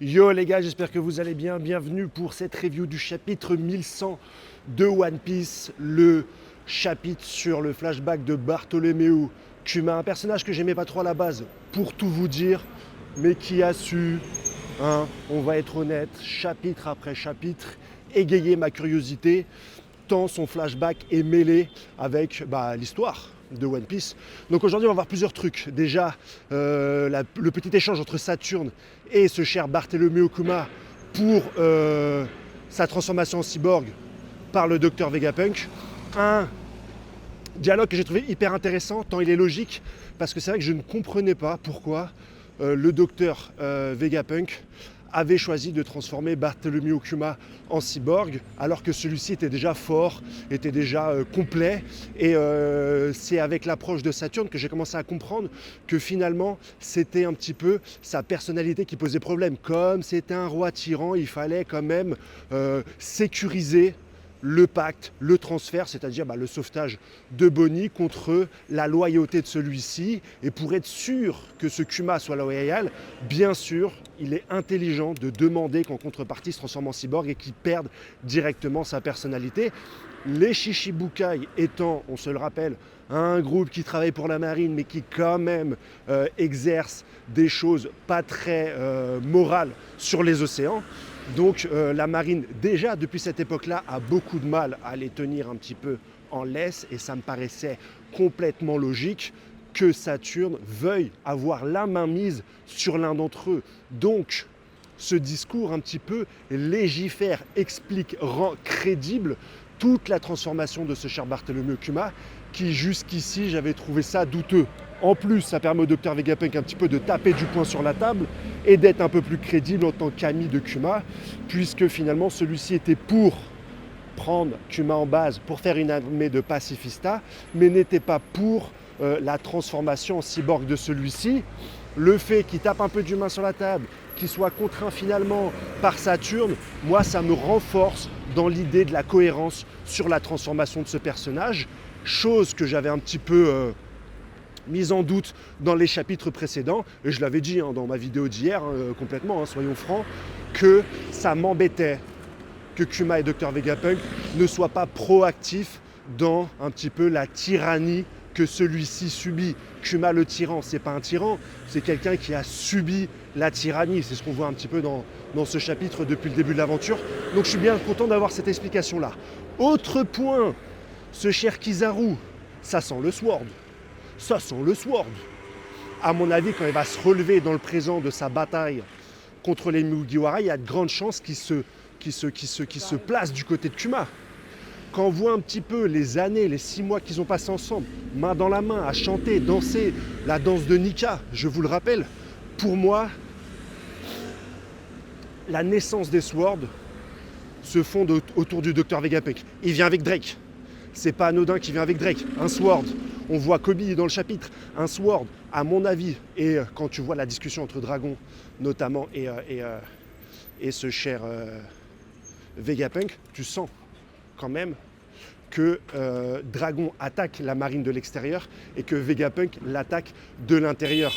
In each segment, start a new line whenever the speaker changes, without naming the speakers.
Yo les gars, j'espère que vous allez bien. Bienvenue pour cette review du chapitre 1100 de One Piece, le chapitre sur le flashback de Bartholomew Kuma, un personnage que j'aimais pas trop à la base, pour tout vous dire, mais qui a su, on va être honnête, chapitre après chapitre, égayer ma curiosité, tant son flashback est mêlé avec l'histoire de One Piece. Donc aujourd'hui on va voir plusieurs trucs. Déjà le petit échange entre Saturne et ce cher Bartholomew Kuma pour sa transformation en cyborg par le docteur Vegapunk. Un dialogue que j'ai trouvé hyper intéressant tant il est logique, parce que c'est vrai que je ne comprenais pas pourquoi le docteur Vegapunk avait choisi de transformer Bartholomew Kuma en cyborg, alors que celui-ci était déjà fort, était déjà complet. Et c'est avec l'approche de Saturne que j'ai commencé à comprendre que finalement, c'était un petit peu sa personnalité qui posait problème. Comme c'était un roi tyran, il fallait quand même sécuriser le pacte, le transfert, c'est-à-dire le sauvetage de Bonnie contre la loyauté de celui-ci. Et pour être sûr que ce Kuma soit loyal, bien sûr, il est intelligent de demander qu'en contrepartie il se transforme en cyborg et qu'il perde directement sa personnalité. Les Shichibukai étant, on se le rappelle, un groupe qui travaille pour la marine mais qui quand même exerce des choses pas très morales sur les océans. Donc la marine, déjà depuis cette époque-là, a beaucoup de mal à les tenir un petit peu en laisse, et ça me paraissait complètement logique que Saturne veuille avoir la main mise sur l'un d'entre eux. Donc ce discours un petit peu légifère, explique, rend crédible toute la transformation de ce cher Bartholomew Kuma, qui jusqu'ici j'avais trouvé ça douteux. En plus, ça permet au docteur Vegapunk un petit peu de taper du poing sur la table et d'être un peu plus crédible en tant qu'ami de Kuma, puisque finalement celui-ci était pour prendre Kuma en base pour faire une armée de pacifistas, mais n'était pas pour la transformation en cyborg de celui-ci. Le fait qu'il tape un peu du main sur la table, qu'il soit contraint finalement par Saturne, moi ça me renforce dans l'idée de la cohérence sur la transformation de ce personnage, chose que j'avais un petit peu mise en doute dans les chapitres précédents, et je l'avais dit dans ma vidéo d'hier, complètement, soyons francs, que ça m'embêtait que Kuma et Dr Vegapunk ne soient pas proactifs dans un petit peu la tyrannie que celui-ci subit. Kuma le tyran, c'est pas un tyran, c'est quelqu'un qui a subi la tyrannie, c'est ce qu'on voit un petit peu dans ce chapitre depuis le début de l'aventure. Donc je suis bien content d'avoir cette explication-là. Autre point, ce cher Kizaru, ça sent le Sword. Ça sent le Sword. À mon avis, quand il va se relever dans le présent de sa bataille contre les Mugiwara, il y a de grandes chances qu'il se place du côté de Kuma. Quand on voit un petit peu les années, les 6 mois qu'ils ont passé ensemble, main dans la main, à chanter, danser, la danse de Nika, je vous le rappelle, pour moi, la naissance des Swords se fonde autour du Dr Vegapunk. Il vient avec Drake. C'est pas anodin qu'il vient avec Drake. Un Sword, on voit Kobe dans le chapitre, un Sword, à mon avis, et quand tu vois la discussion entre Dragon notamment et ce cher Vegapunk, tu sens quand même que Dragon attaque la marine de l'extérieur et que Vegapunk l'attaque de l'intérieur.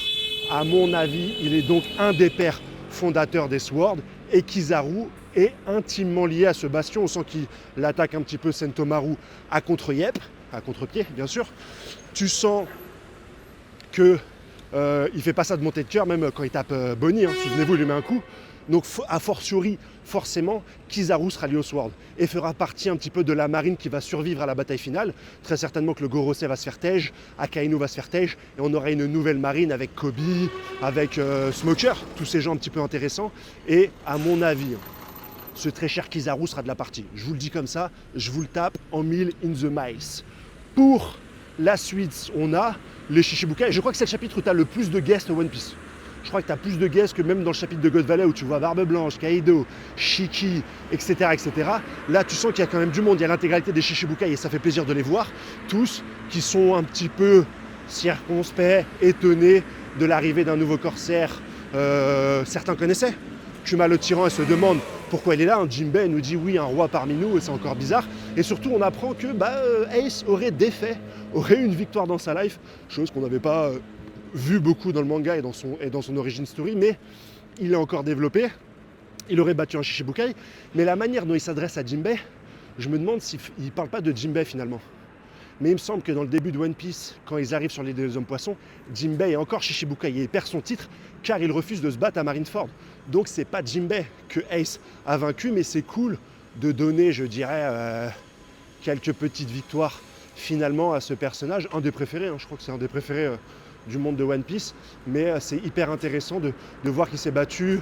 À mon avis, il est donc un des pères fondateurs des Swords, et Kizaru est intimement lié à ce bastion. On sent qu'il attaque un petit peu Sentomaru à contre-pied, bien sûr. Tu sens que il fait pas ça de monter de cœur, même quand il tape Bonnie, souvenez-vous, il lui met un coup. Donc a fortiori, forcément, Kizaru sera lié au Sword et fera partie un petit peu de la marine qui va survivre à la bataille finale. Très certainement que le Gorosei va se faire tège, Akainu va se faire tège, et on aura une nouvelle marine avec Kobe, avec Smoker, tous ces gens un petit peu intéressants. Et à mon avis, ce très cher Kizaru sera de la partie. Je vous le dis comme ça, je vous le tape en 1000 in the miles. Pour la suite, on a les Shichibukai. Je crois que c'est le chapitre où tu as le plus de guests One Piece. Je crois que tu as plus de guests que même dans le chapitre de God Valley où tu vois Barbe Blanche, Kaido, Shiki, etc., etc. Là, tu sens qu'il y a quand même du monde. Il y a l'intégralité des Shichibukai et ça fait plaisir de les voir. Tous qui sont un petit peu circonspects, étonnés de l'arrivée d'un nouveau corsaire. Certains connaissaient Kuma le tyran et se demandent pourquoi il est là. Jinbei nous dit oui, un roi parmi nous, et c'est encore bizarre. Et surtout, on apprend que Ace aurait aurait une victoire dans sa life, chose qu'on n'avait pas vu beaucoup dans le manga et dans son origin story, mais il est encore développé. il aurait battu un Shishibukai. Mais la manière dont il s'adresse à Jinbei, je me demande s'il ne parle pas de Jinbei finalement. Mais il me semble que dans le début de One Piece, quand ils arrivent sur l'île des hommes poissons, Jinbei est encore Shishibukai et il perd son titre car il refuse de se battre à Marineford. Donc c'est pas Jinbei que Ace a vaincu, mais c'est cool de donner, je dirais, quelques petites victoires finalement à ce personnage. Un des préférés, je crois que c'est un des préférés du monde de One Piece. Mais c'est hyper intéressant de voir qu'il s'est battu,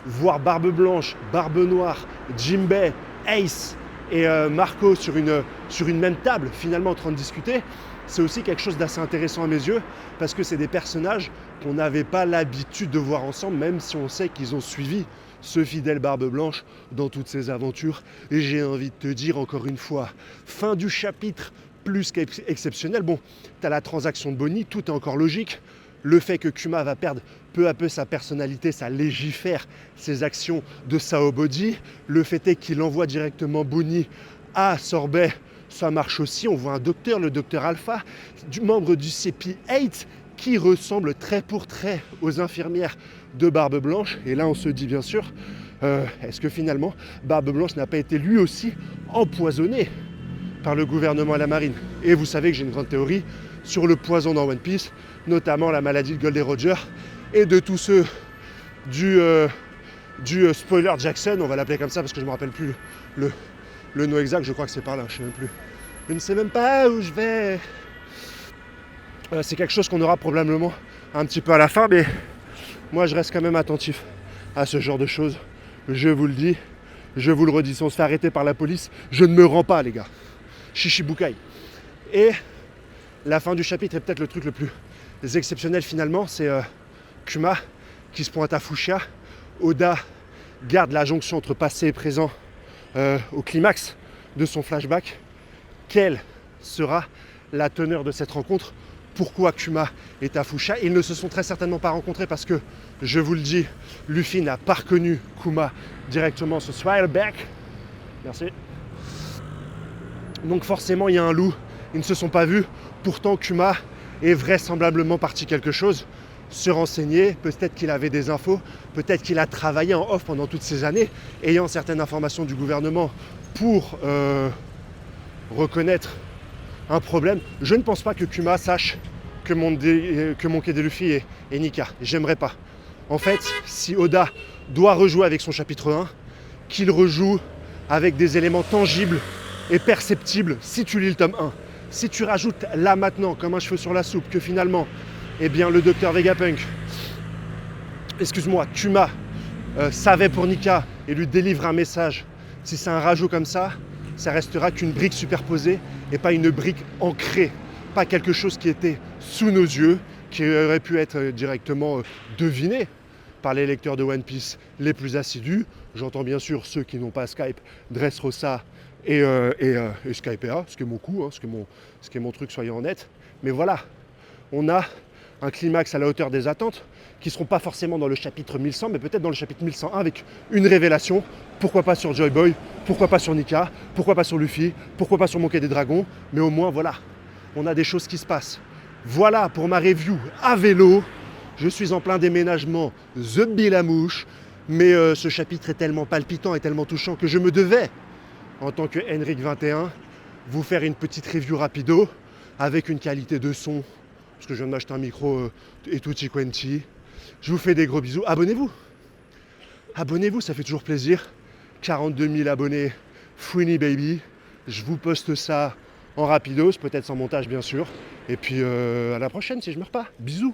voir Barbe Blanche, Barbe Noire, Jinbei, Ace et Marco sur une même table, finalement en train de discuter, c'est aussi quelque chose d'assez intéressant à mes yeux, parce que c'est des personnages qu'on n'avait pas l'habitude de voir ensemble, même si on sait qu'ils ont suivi ce fidèle Barbe Blanche dans toutes ses aventures. Et j'ai envie de te dire encore une fois, fin du chapitre plus qu'exceptionnel. Bon, tu as la transaction de Bonnie, tout est encore logique. Le fait que Kuma va perdre peu à peu sa personnalité, ça légifère ses actions de Sao Body. Le fait est qu'il envoie directement Bonnie à Sorbet, ça marche aussi. On voit un docteur, le docteur Alpha, membre du CP8, qui ressemble trait pour trait aux infirmières de Barbe Blanche. Et là, on se dit bien sûr, est-ce que finalement, Barbe Blanche n'a pas été lui aussi empoisonné par le gouvernement et la marine? Et vous savez que j'ai une grande théorie sur le poison dans One Piece, notamment la maladie de Goldie Roger et de tous ceux du spoiler Jackson, on va l'appeler comme ça parce que je ne me rappelle plus le nom exact, je crois que c'est par là, je sais même plus. Je ne sais même pas où je vais. C'est quelque chose qu'on aura probablement un petit peu à la fin, mais moi je reste quand même attentif à ce genre de choses. Je vous le dis, je vous le redis, si on se fait arrêter par la police, je ne me rends pas les gars. Shishibukai. Et la fin du chapitre est peut-être le truc le plus exceptionnel finalement, c'est Kuma qui se pointe à Fushia. Oda garde la jonction entre passé et présent au climax de son flashback. Quelle sera la teneur de cette rencontre? Pourquoi Kuma est à Fushia? Ils ne se sont très certainement pas rencontrés parce que, je vous le dis, Luffy n'a pas reconnu Kuma directement ce Swireback. Merci. Donc forcément il y a un loup, ils ne se sont pas vus. Pourtant Kuma est vraisemblablement parti quelque chose, se renseigner, peut-être qu'il avait des infos, peut-être qu'il a travaillé en off pendant toutes ces années, ayant certaines informations du gouvernement pour reconnaître un problème. Je ne pense pas que Kuma sache que mon quai de Luffy est Nika. J'aimerais pas. En fait, si Oda doit rejouer avec son chapitre 1, qu'il rejoue avec des éléments tangibles et perceptible si tu lis le tome 1. Si tu rajoutes là maintenant, comme un cheveu sur la soupe, que finalement, eh bien, le docteur Vegapunk, Kuma, savait pour Nika et lui délivre un message, si c'est un rajout comme ça restera qu'une brique superposée et pas une brique ancrée, pas quelque chose qui était sous nos yeux, qui aurait pu être directement deviné par les lecteurs de One Piece les plus assidus. J'entends bien sûr ceux qui n'ont pas Skype, Dressrosa et Skypea, ce qui est mon coup, ce qui est mon truc, soyons honnêtes. Mais voilà, on a un climax à la hauteur des attentes, qui ne seront pas forcément dans le chapitre 1100, mais peut-être dans le chapitre 1101 avec une révélation. Pourquoi pas sur Joy Boy, pourquoi pas sur Nika, pourquoi pas sur Luffy, pourquoi pas sur Monkey des Dragons, mais au moins voilà, on a des choses qui se passent. Voilà pour ma review à vélo. Je suis en plein déménagement, The Bilamouche, mais ce chapitre est tellement palpitant et tellement touchant que je me devais, en tant que Henrik 21, vous faire une petite review rapido avec une qualité de son, parce que je viens de m'acheter un micro et tutti quanti. Je vous fais des gros bisous. Abonnez-vous. Abonnez-vous, ça fait toujours plaisir. 42 000 abonnés, Fouini baby. Je vous poste ça en rapidos, peut-être sans montage bien sûr. Et puis à la prochaine si je meurs pas. Bisous.